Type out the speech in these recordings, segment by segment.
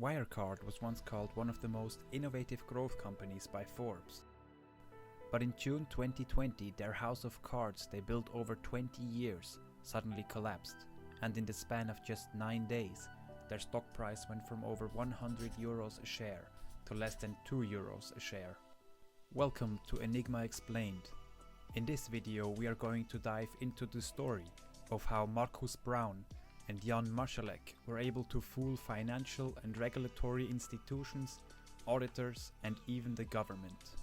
Wirecard was once called one of the most innovative growth companies by Forbes. But in June 2020, their house of cards they built over 20 years suddenly collapsed, and in the span of just 9 days, their stock price went from over 100 euros a share to less than 2 euros a share. Welcome to Enigma Explained. In this video we are going to dive into the story of how Markus Braun and Jan Marszalek were able to fool financial and regulatory institutions, auditors and even the government.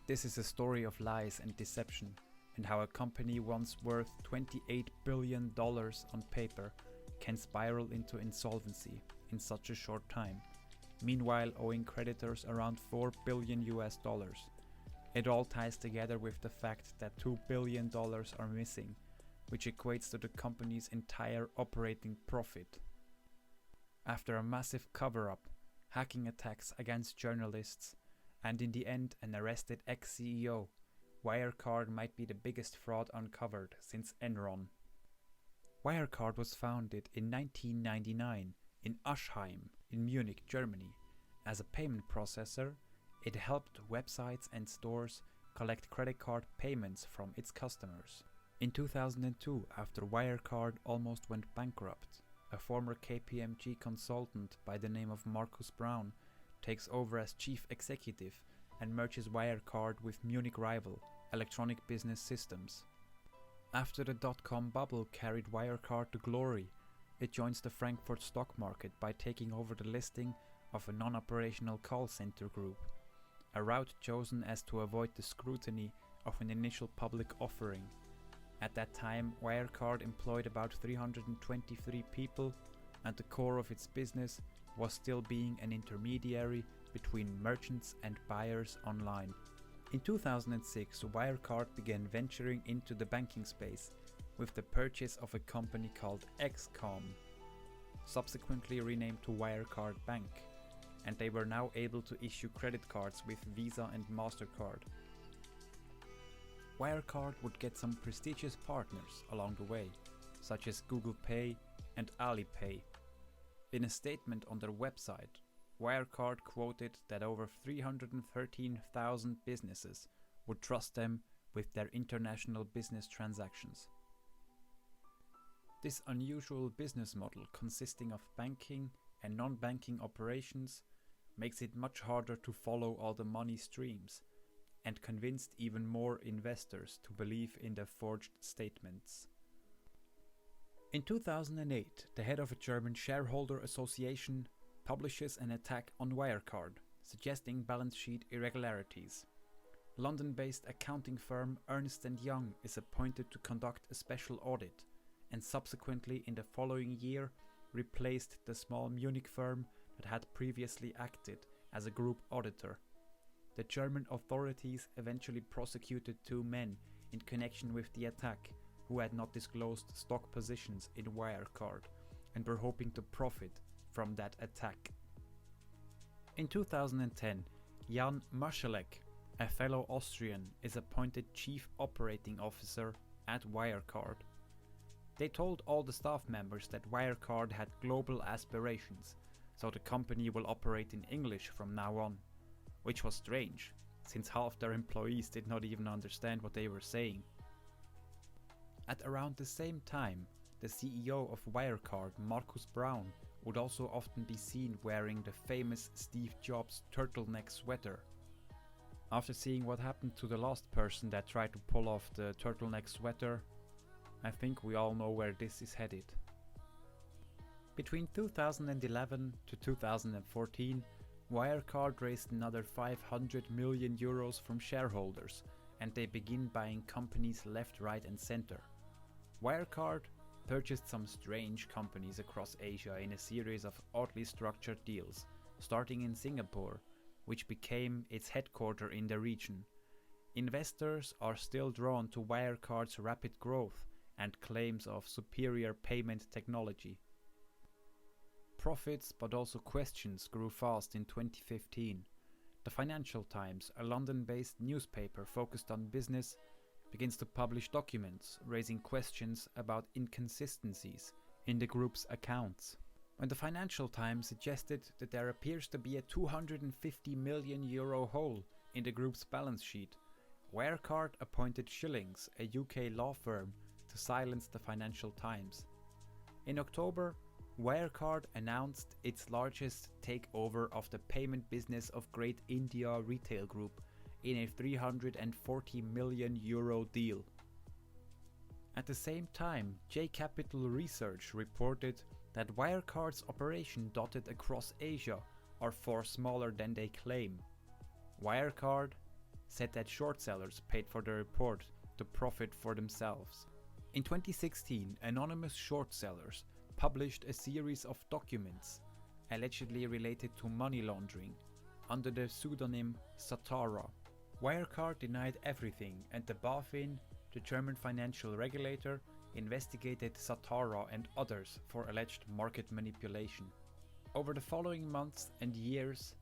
This is a story of lies and deception, and how a company once worth $28 billion on paper can spiral into insolvency in such a short time, meanwhile owing creditors around $4 billion. It all ties together with the fact that $2 billion are missing, which equates to the company's entire operating profit. After a massive cover-up, hacking attacks against journalists, and in the end an arrested ex-CEO, Wirecard might be the biggest fraud uncovered since Enron. Wirecard was founded in 1999 in Aschheim in Munich, Germany. As a payment processor, it helped websites and stores collect credit card payments from its customers. In 2002, after Wirecard almost went bankrupt, a former KPMG consultant by the name of Markus Braun takes over as chief executive and merges Wirecard with Munich rival Electronic Business Systems. After the dot-com bubble carried Wirecard to glory, it joins the Frankfurt stock market by taking over the listing of a non-operational call center group, a route chosen as to avoid the scrutiny of an initial public offering. At that time, Wirecard employed about 323 people, and the core of its business was still being an intermediary between merchants and buyers online. In 2006, Wirecard began venturing into the banking space with the purchase of a company called XCOM, subsequently renamed to Wirecard Bank, and they were now able to issue credit cards with Visa and MasterCard. Wirecard would get some prestigious partners along the way, such as Google Pay and Alipay. In a statement on their website, Wirecard quoted that over 313,000 businesses would trust them with their international business transactions. This unusual business model, consisting of banking and non-banking operations, makes it much harder to follow all the money streams, and convinced even more investors to believe in their forged statements. In 2008, the head of a German shareholder association publishes an attack on Wirecard, suggesting balance sheet irregularities. London-based accounting firm Ernst & Young is appointed to conduct a special audit, and subsequently in the following year replaced the small Munich firm that had previously acted as a group auditor. The German authorities eventually prosecuted 2 men in connection with the attack who had not disclosed stock positions in Wirecard and were hoping to profit from that attack. In 2010, Jan Marszalek, a fellow Austrian, is appointed Chief Operating Officer at Wirecard. They told all the staff members that Wirecard had global aspirations, so the company will operate in English from now on, which was strange, since half their employees did not even understand what they were saying. At around the same time, the CEO of Wirecard, Markus Braun, would also often be seen wearing the famous Steve Jobs turtleneck sweater. After seeing what happened to the last person that tried to pull off the turtleneck sweater, I think we all know where this is headed. Between 2011 to 2014, Wirecard raised another 500 million euros from shareholders, and they begin buying companies left, right and center. Wirecard purchased some strange companies across Asia in a series of oddly structured deals, starting in Singapore, which became its headquarters in the region. Investors are still drawn to Wirecard's rapid growth and claims of superior payment technology. Profits, but also questions, grew fast in 2015. The Financial Times, a London-based newspaper focused on business, begins to publish documents raising questions about inconsistencies in the group's accounts. When the Financial Times suggested that there appears to be a €250 million hole in the group's balance sheet, Wirecard appointed Schillings, a UK law firm, to silence the Financial Times. In October, Wirecard announced its largest takeover of the payment business of Great India Retail Group in a €340 million deal. At the same time, J Capital Research reported that Wirecard's operation dotted across Asia are far smaller than they claim. Wirecard said that short sellers paid for the report to profit for themselves. In 2016, anonymous short sellers published a series of documents allegedly related to money laundering under the pseudonym Satara. Wirecard denied everything, and the BaFin, the German financial regulator, investigated Satara and others for alleged market manipulation. Over the following months and years,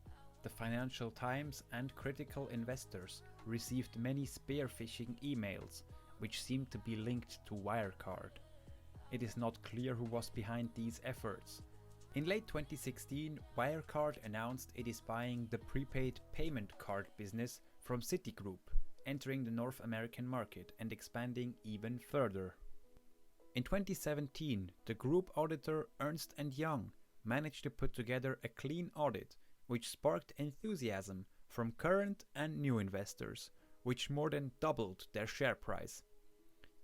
the Financial Times and critical investors received many spear-phishing emails which seemed to be linked to Wirecard. It is not clear who was behind these efforts. In late 2016, Wirecard announced it is buying the prepaid payment card business from Citigroup, entering the North American market and expanding even further. In 2017, the group auditor Ernst & Young managed to put together a clean audit which sparked enthusiasm from current and new investors, which more than doubled their share price.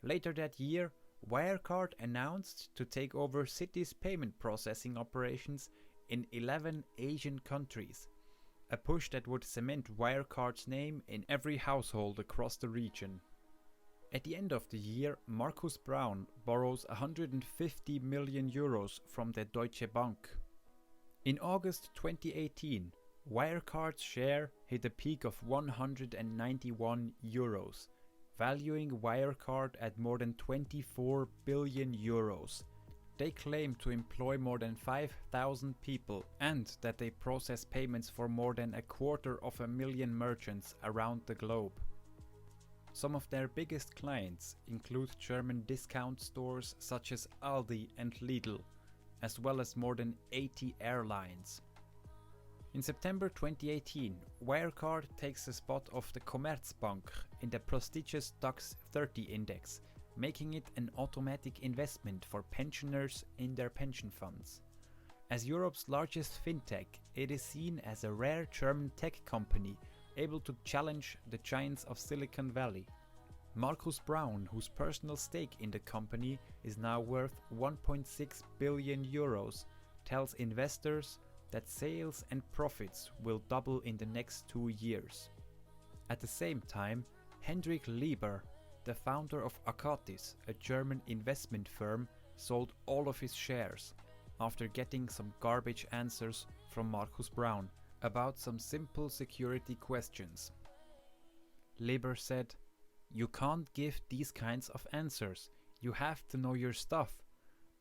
Later that year, Wirecard announced to take over Citi's payment processing operations in 11 Asian countries, a push that would cement Wirecard's name in every household across the region. At the end of the year, Markus Braun borrows €150 million from the Deutsche Bank. In August 2018, Wirecard's share hit a peak of €191, valuing Wirecard at more than €24 billion. They claim to employ more than 5,000 people and that they process payments for more than 250,000 merchants around the globe. Some of their biggest clients include German discount stores such as Aldi and Lidl, as well as more than 80 airlines. In September 2018, Wirecard takes the spot of the Commerzbank in the prestigious DAX 30 index, making it an automatic investment for pensioners in their pension funds. As Europe's largest fintech, it is seen as a rare German tech company able to challenge the giants of Silicon Valley. Markus Braun, whose personal stake in the company is now worth €1.6 billion, tells investors that sales and profits will double in the next 2 years. At the same time, Hendrik Lieber, the founder of Akatis, a German investment firm, sold all of his shares after getting some garbage answers from Markus Braun about some simple security questions. Lieber said, "You can't give these kinds of answers. You have to know your stuff."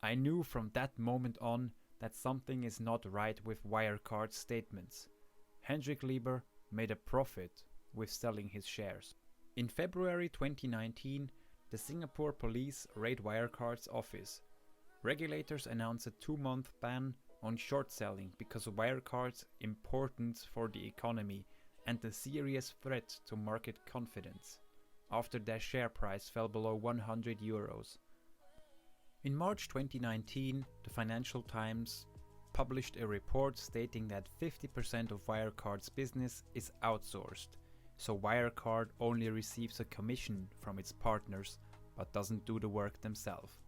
I knew from that moment on that something is not right with Wirecard's statements. Hendrik Lieber made a profit with selling his shares. In February 2019, the Singapore police raid Wirecard's office. Regulators announced a 2-month ban on short selling because of Wirecard's importance for the economy and the serious threat to market confidence, after their share price fell below €100. In March 2019, the Financial Times published a report stating that 50% of Wirecard's business is outsourced, so Wirecard only receives a commission from its partners but doesn't do the work themselves.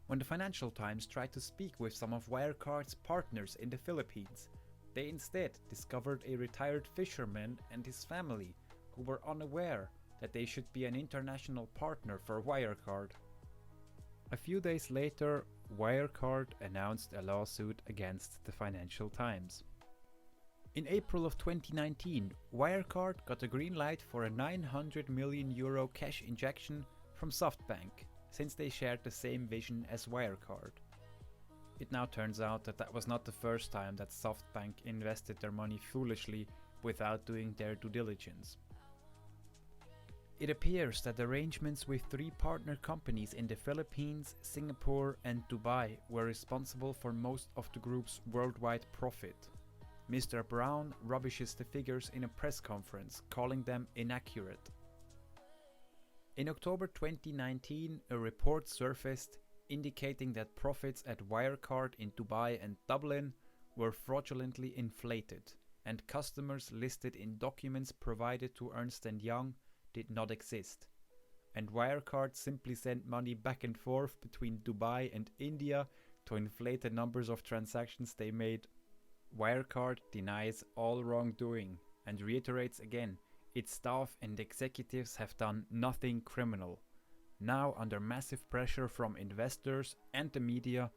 When the Financial Times tried to speak with some of Wirecard's partners in the Philippines, they instead discovered a retired fisherman and his family who were unaware that they should be an international partner for Wirecard. A few days later, Wirecard announced a lawsuit against the Financial Times. In April of 2019, Wirecard got a green light for a €900 million cash injection from SoftBank, since they shared the same vision as Wirecard. It now turns out that that was not the first time that SoftBank invested their money foolishly without doing their due diligence. It appears that arrangements with 3 partner companies in the Philippines, Singapore and Dubai were responsible for most of the group's worldwide profit. Mr. Brown rubbishes the figures in a press conference, calling them inaccurate. In October 2019, a report surfaced indicating that profits at Wirecard in Dubai and Dublin were fraudulently inflated, and customers listed in documents provided to Ernst & Young did not exist, and Wirecard simply sent money back and forth between Dubai and India to inflate the numbers of transactions they made. Wirecard denies all wrongdoing and reiterates again its staff and executives have done nothing criminal. Now, under massive pressure from investors and the media,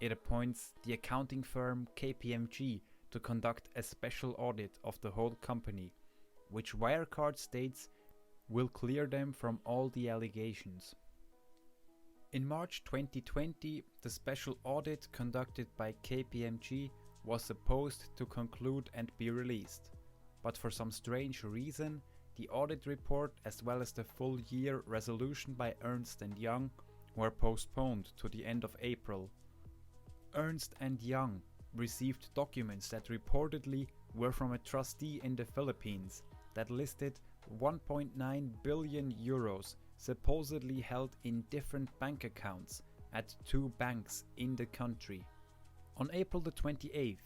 it appoints the accounting firm KPMG to conduct a special audit of the whole company, which Wirecard states will clear them from all the allegations. In March 2020, the special audit conducted by KPMG was supposed to conclude and be released, but for some strange reason, the audit report as well as the full year resolution by Ernst & Young were postponed to the end of April. Ernst & Young received documents that reportedly were from a trustee in the Philippines that listed 1.9 billion euros supposedly held in different bank accounts at 2 banks in the country. On April the 28th,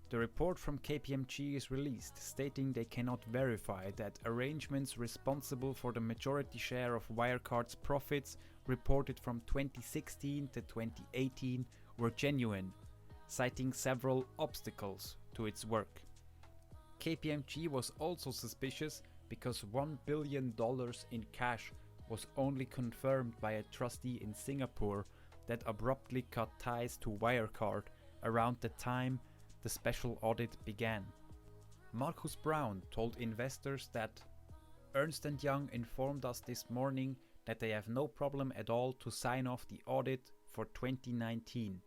the report from KPMG is released, stating they cannot verify that arrangements responsible for the majority share of Wirecard's profits reported from 2016 to 2018 were genuine, citing several obstacles to its work. KPMG was also suspicious because $1 billion in cash was only confirmed by a trustee in Singapore that abruptly cut ties to Wirecard around the time the special audit began. Marcus Brown told investors that Ernst & Young informed us this morning that they have no problem at all to sign off the audit for 2019.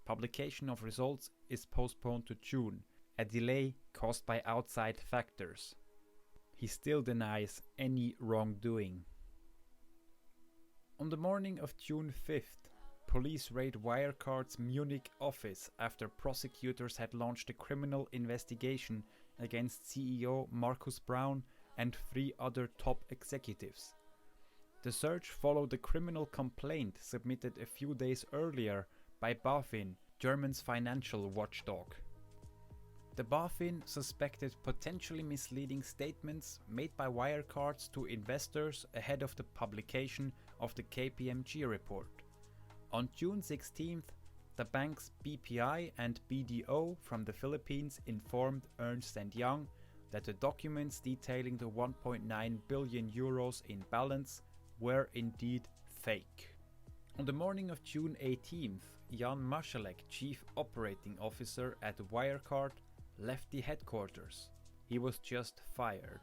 Publication of results is postponed to June, a delay caused by outside factors. He still denies any wrongdoing. On the morning of June 5th, police raid Wirecard's Munich office after prosecutors had launched a criminal investigation against CEO Marcus Brown and 3 other top executives. The search followed a criminal complaint submitted a few days earlier by BaFin, Germany's financial watchdog. The BaFin suspected potentially misleading statements made by Wirecard to investors ahead of the publication of the KPMG report. On June 16th, the banks BPI and BDO from the Philippines informed Ernst & Young that the documents detailing the 1.9 billion euros in balance were indeed fake. On the morning of June 18th, Jan Marszalek, Chief Operating Officer at Wirecard, left the headquarters. He was just fired.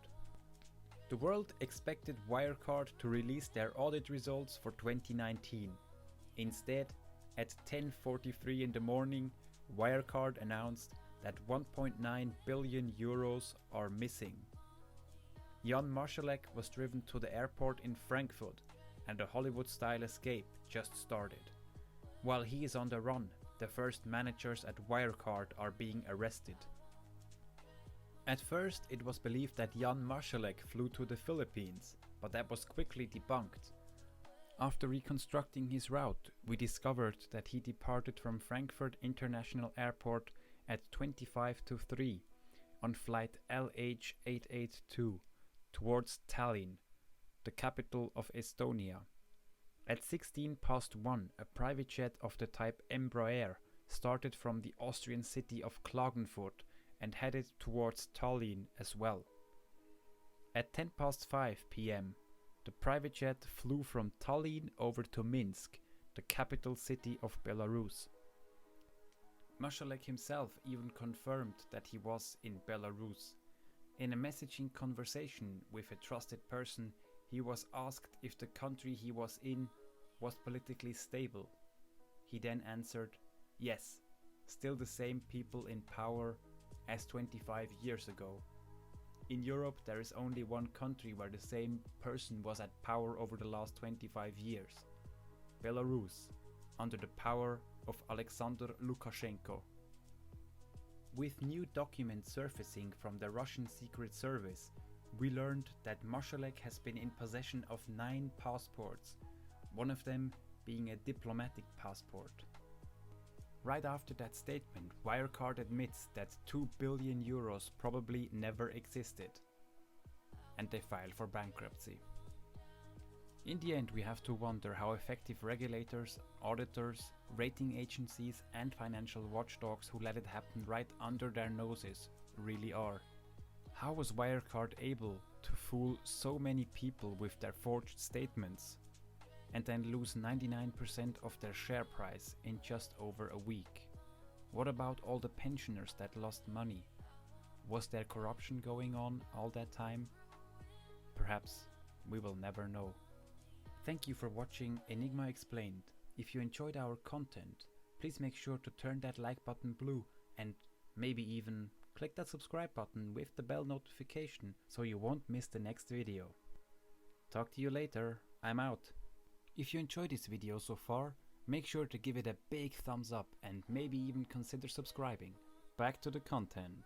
The world expected Wirecard to release their audit results for 2019. Instead, at 10:43 in the morning, Wirecard announced that 1.9 billion euros are missing. Jan Marszalek was driven to the airport in Frankfurt, and the Hollywood-style escape just started. While he is on the run, the first managers at Wirecard are being arrested. At first, it was believed that Jan Marszalek flew to the Philippines, but that was quickly debunked. After reconstructing his route, we discovered that he departed from Frankfurt International Airport at 25 to 3 on flight LH882 towards Tallinn, the capital of Estonia. At 16 past 1, a private jet of the type Embraer started from the Austrian city of Klagenfurt and headed towards Tallinn as well. At 10 past 5 p.m., the private jet flew from Tallinn over to Minsk, the capital city of Belarus. Marszalek himself even confirmed that he was in Belarus. In a messaging conversation with a trusted person, he was asked if the country he was in was politically stable. He then answered, yes, still the same people in power as 25 years ago. In Europe, there is only one country where the same person was at power over the last 25 years. Belarus, under the power of Alexander Lukashenko. With new documents surfacing from the Russian Secret Service, we learned that Moshalek has been in possession of 9 passports, one of them being a diplomatic passport. Right after that statement, Wirecard admits that 2 billion euros probably never existed, and they file for bankruptcy. In the end, we have to wonder how effective regulators, auditors, rating agencies and financial watchdogs who let it happen right under their noses really are. How was Wirecard able to fool so many people with their forged statements and then lose 99% of their share price in just over a week? What about all the pensioners that lost money? Was there corruption going on all that time? Perhaps we will never know. Thank you for watching Enigma Explained. If you enjoyed our content, please make sure to turn that like button blue and maybe even click that subscribe button with the bell notification so you won't miss the next video. Talk to you later, I'm out. If you enjoyed this video so far, make sure to give it a big thumbs up and maybe even consider subscribing. Back to the content.